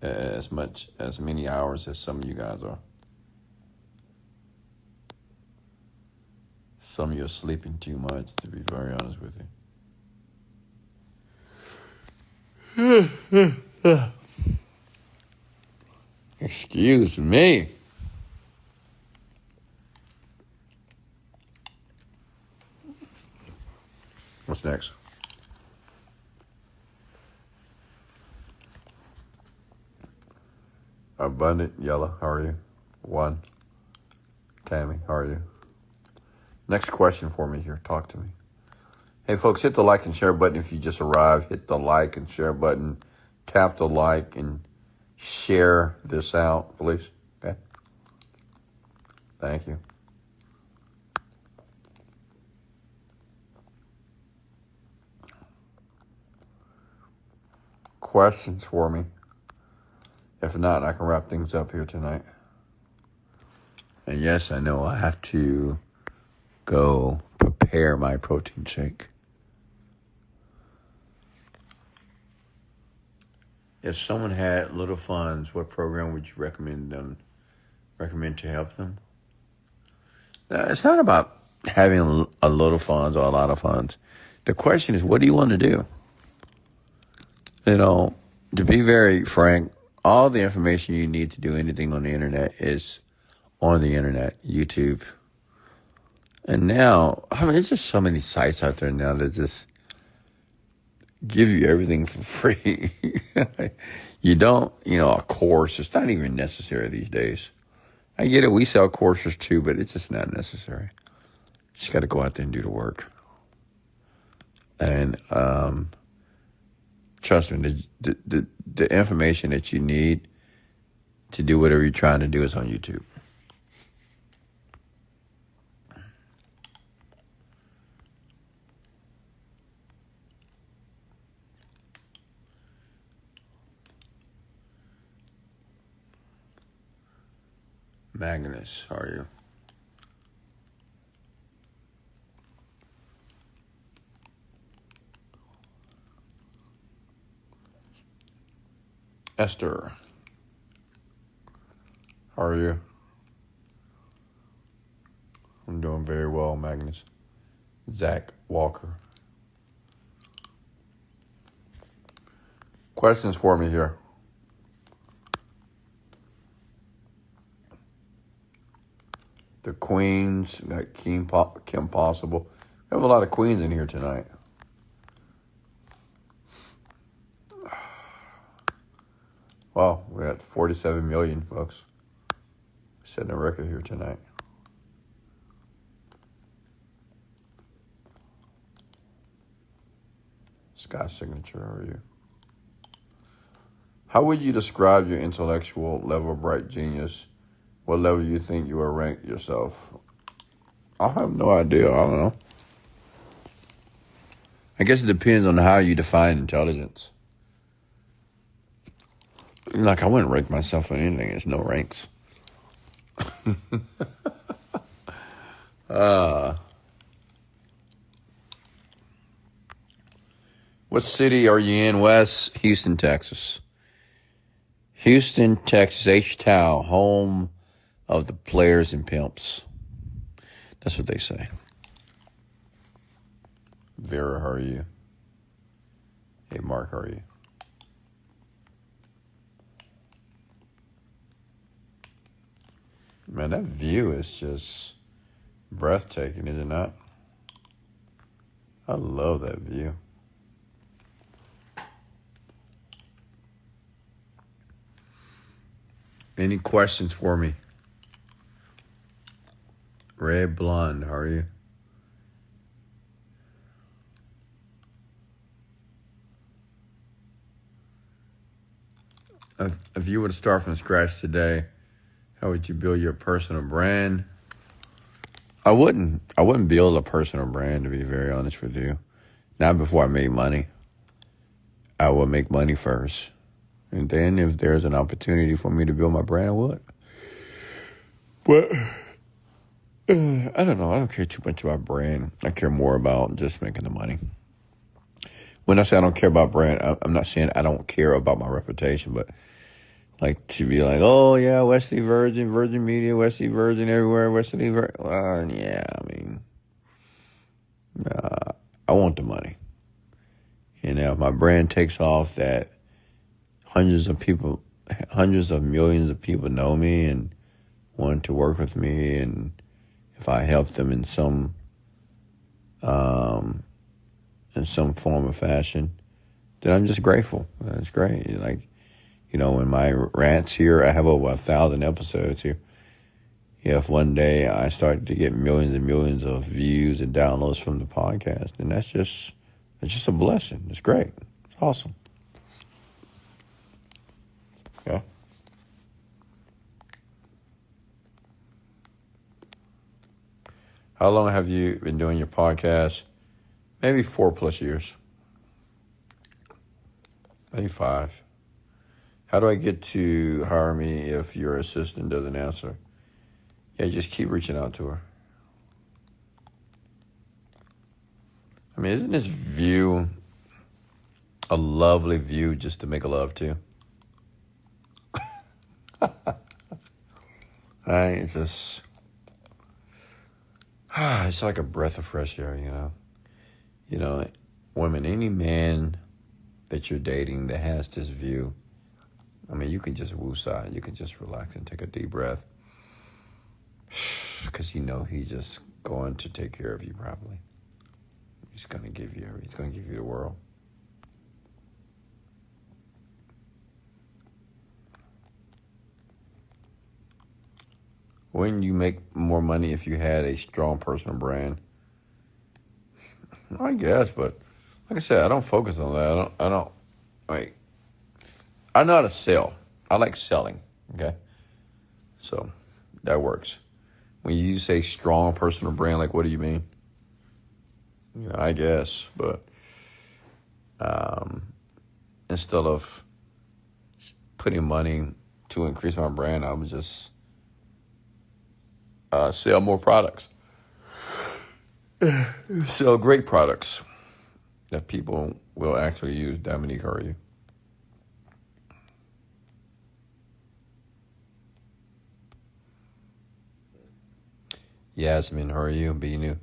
as many hours as some of you guys are. Some of you are sleeping too much, to be very honest with you. Excuse me. What's next? Abundant Yellow, how are you? 1. Tammy, how are you? Next question for me here. Talk to me. Hey, folks, hit the like and share button if you just arrived. Hit the like and share button. Tap the like and share this out, please. Okay? Thank you. Questions for me? If not, I can wrap things up here tonight. And yes, I know I have to go prepare my protein shake. If someone had little funds, what program would you recommend to help them? Now, it's not about having a little funds or a lot of funds. The question is, what do you want to do? You know, to be very frank, all the information you need to do anything on the internet is on the internet, YouTube. And now, I mean, there's just so many sites out there now that just give you everything for free. You don't, a course, it's not even necessary these days. I get it, we sell courses too, but it's just not necessary. You just got to go out there and do the work. And trust me, the information that you need to do whatever you're trying to do is on YouTube. Magnus, how are you? Esther, how are you? I'm doing very well, Magnus. Zach Walker. Questions for me here? The Queens, got Kim Possible. We have a lot of Queens in here tonight. Wow, we're at 47 million, folks. Setting a record here tonight. Sky Signature, how are you? How would you describe your intellectual level, bright genius? What level you think you will rank yourself? I have no idea. I don't know. I guess it depends on how you define intelligence. Like, I wouldn't rank myself on anything. There's no ranks. What city are you in, Wes? Houston, Texas. Houston, Texas, H-Town, home of the players and pimps. That's what they say. Vera, how are you? Hey, Mark, how are you? Man, that view is just breathtaking, is it not? I love that view. Any questions for me? Red Blonde, how are you? If you were to start from scratch today, how would you build your personal brand? I wouldn't build a personal brand, to be very honest with you. Not before I made money. I would make money first. And then if there's an opportunity for me to build my brand, I would. But I don't know. I don't care too much about brand. I care more about just making the money. When I say I don't care about brand, I'm not saying I don't care about my reputation, but like to be like, oh yeah, Wesley Virgin, Virgin Media, Wesley Virgin everywhere, Wesley Virgin. Yeah, I mean, I want the money. And if my brand takes off, that hundreds of millions of people know me and want to work with me, and if I help them in some form or fashion, then I'm just grateful. That's great. Like, in my rants here, I have over 1,000 episodes here. If one day I start to get millions and millions of views and downloads from the podcast, then it's just a blessing. It's great. It's awesome. Okay. How long have you been doing your podcast? Maybe 4+ years. Maybe 5. How do I get to hire me if your assistant doesn't answer? Yeah, just keep reaching out to her. I mean, isn't this view a lovely view just to make love to? It's just, it's like a breath of fresh air, You know, women, any man that you're dating that has this view, I mean, you can just woosah. You can just relax and take a deep breath. Because he's just going to take care of you properly. He's going to give you the world. Wouldn't you make more money if you had a strong personal brand? I guess, but like I said, I don't focus on that. I know how to sell. I like selling, okay? So that works. When you say strong personal brand, like, what do you mean? I guess, but instead of putting money to increase my brand, I would just sell more products. Sell great products that people will actually use. Dominique, how are you? Yasmin, how are you? Be new.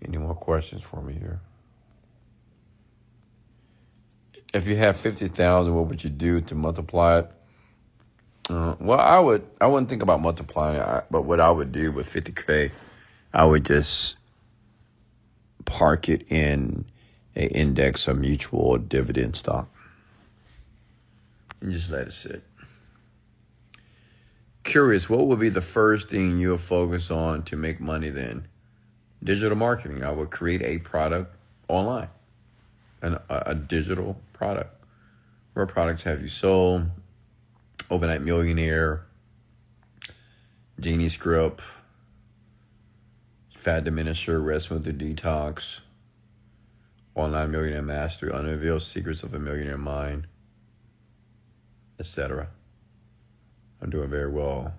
Any more questions for me here? If you have 50,000, what would you do to multiply it? Well, I wouldn't think about multiplying it, but what I would do with 50K, I would just park it in an index or mutual dividend stock and just let it sit. Curious, what would be the first thing you'll focus on to make money then? Digital marketing. I would create a product online, a digital product. What products have you sold? Overnight Millionaire, Genie Script, Fat Diminisher, Rest with the Detox, Online Millionaire Mastery, Unrevealed Secrets of a Millionaire Mind, etc. I'm doing very well.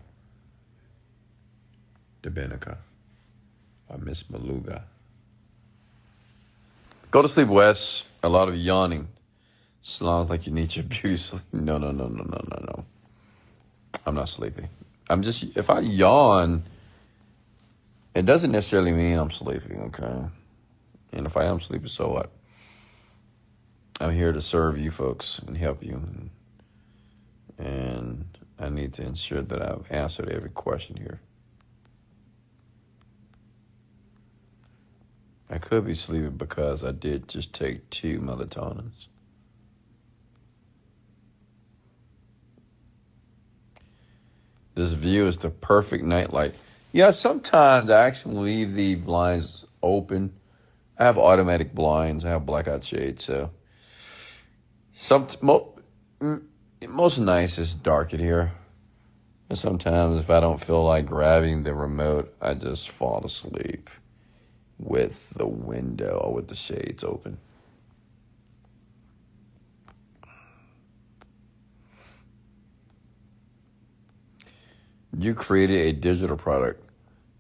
Dominica. I miss Maluga. Go to sleep, Wes. A lot of yawning. Sounds like you need your beauty sleep. No. I'm not sleepy. If I yawn, it doesn't necessarily mean I'm sleepy, okay? And if I am sleepy, so what? I'm here to serve you folks and help you. And I need to ensure that I've answered every question here. I could be sleepy because I did just take 2 melatonins. This view is the perfect nightlight. Yeah, sometimes I actually leave the blinds open. I have automatic blinds. I have blackout shades. So most nights it's dark in here. And sometimes if I don't feel like grabbing the remote, I just fall asleep with the window or with the shades open. You created a digital product.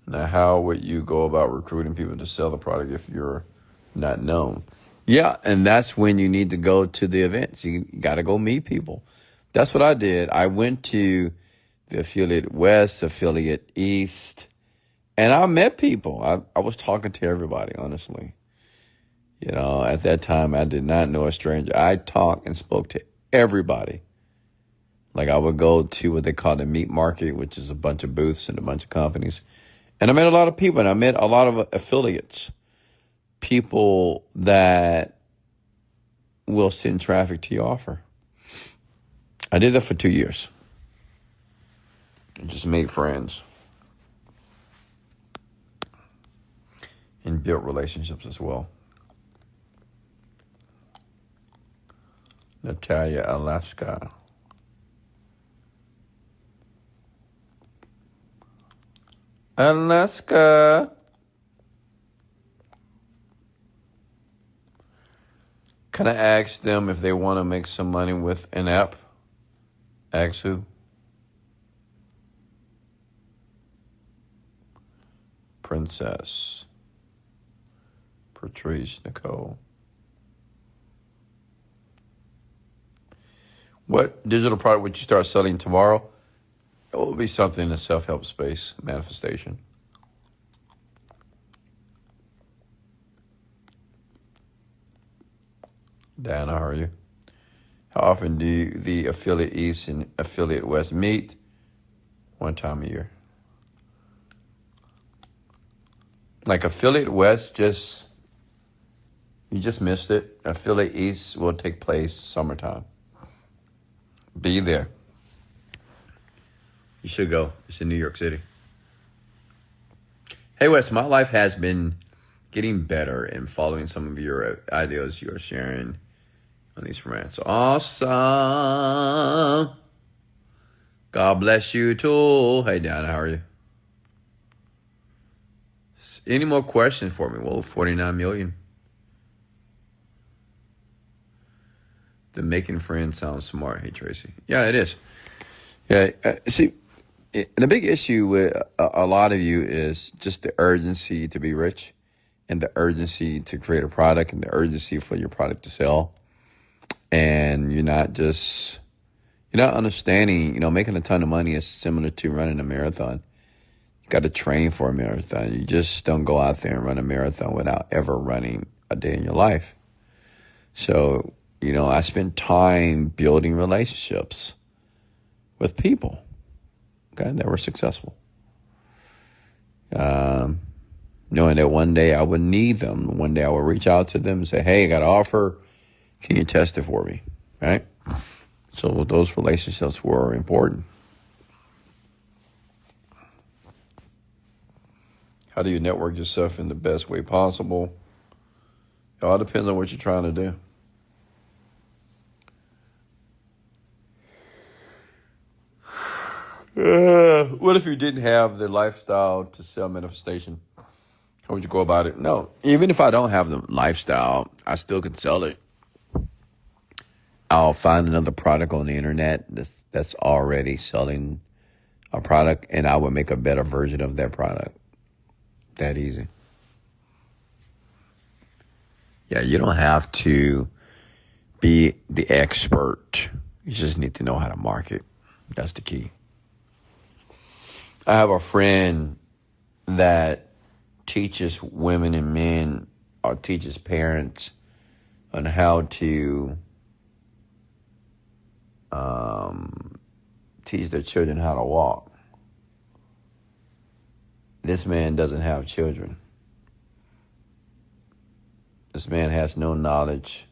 Now, how would you go about recruiting people to sell the product if you're not known? Yeah, and that's when you need to go to the events. You got to go meet people. That's what I did. I went to the affiliate West, affiliate East, and I met people. I was talking to everybody, honestly. At that time, I did not know a stranger. I talked and spoke to everybody. Like I would go to what they call the meat market, which is a bunch of booths and a bunch of companies. And I met a lot of people, and I met a lot of affiliates, people that will send traffic to your offer. I did that for 2 years. I just made friends and built relationships as well. Natalia, Alaska. Alaska. Can I ask them if they want to make some money with an app? Ask who? Princess. Patrice, Nicole. What digital product would you start selling tomorrow? It will be something in the self-help space, manifestation. Diana, how are you? How often do the affiliate East and affiliate West meet? One time a year. Like affiliate West, you just missed it. Affiliate East will take place summertime. Be there. You should go. It's in New York City. Hey, Wes, my life has been getting better and following some of your ideas you are sharing on these rants. Awesome. God bless you too. Hey, Donna, how are you? Any more questions for me? Well, 49 million. The making friends sounds smart. Hey, Tracy. Yeah, it is. Yeah, see, the big issue with a lot of you is just the urgency to be rich and the urgency to create a product and the urgency for your product to sell. And you're not understanding, making a ton of money is similar to running a marathon. You got to train for a marathon. You just don't go out there and run a marathon without ever running a day in your life. So, I spend time building relationships with people, okay, that were successful. Knowing that one day I would need them. One day I would reach out to them and say, hey, I got an offer. Can you test it for me? Right? So those relationships were important. How do you network yourself in the best way possible? It all depends on what you're trying to do. What if you didn't have the lifestyle to sell manifestation? How would you go about it? No, even if I don't have the lifestyle, I still can sell it. I'll find another product on the internet that's already selling a product, and I would make a better version of that product. That easy. Yeah, you don't have to be the expert. You just need to know how to market. That's the key. I have a friend that teaches women and men, or teaches parents on how to teach their children how to walk. This man doesn't have children. This man has no knowledge,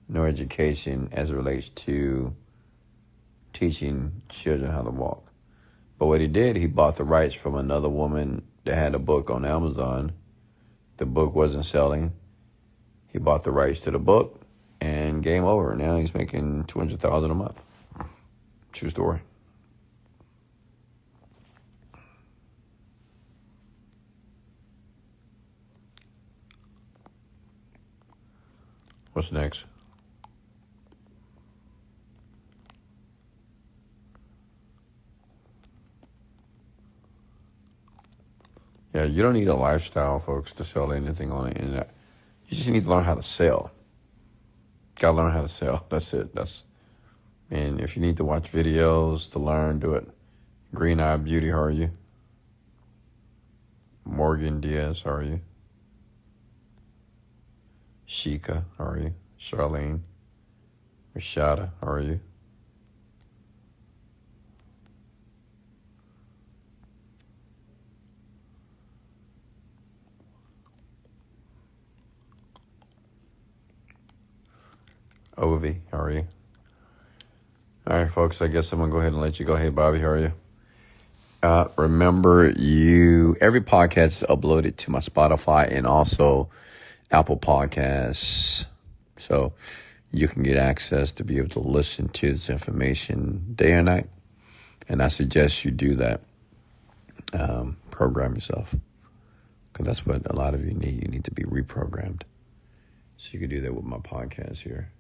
no education as it relates to teaching children how to walk. But what he did, he bought the rights from another woman that had a book on Amazon. The book wasn't selling. He bought the rights to the book, and game over. Now he's making $200,000 a month. True story. What's next? Yeah, you don't need a lifestyle, folks, to sell anything on the internet. You just need to learn how to sell. Gotta learn how to sell. That's it. And if you need to watch videos to learn, do it. Green Eye Beauty, how are you? Morgan Diaz, how are you? Sheikah, how are you? Charlene. Rashada, how are you? Ovi, how are you? All right, folks, I guess I'm going to go ahead and let you go. Hey, Bobby, how are you? Remember, every podcast is uploaded to my Spotify and also Apple Podcasts. So you can get access to be able to listen to this information day and night. And I suggest you do that. Program yourself. Because that's what a lot of you need. You need to be reprogrammed. So you can do that with my podcast here.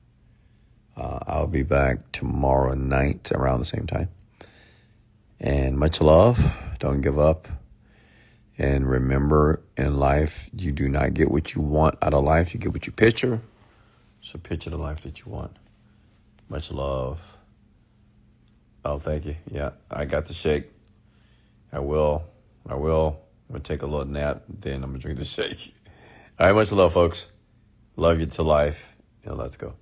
I'll be back tomorrow night around the same time. And much love. Don't give up. And remember, in life, you do not get what you want out of life. You get what you picture. So picture the life that you want. Much love. Oh, thank you. Yeah, I got the shake. I will. I'm going to take a little nap. Then I'm going to drink the shake. All right, much love, folks. Love you to life. And let's go.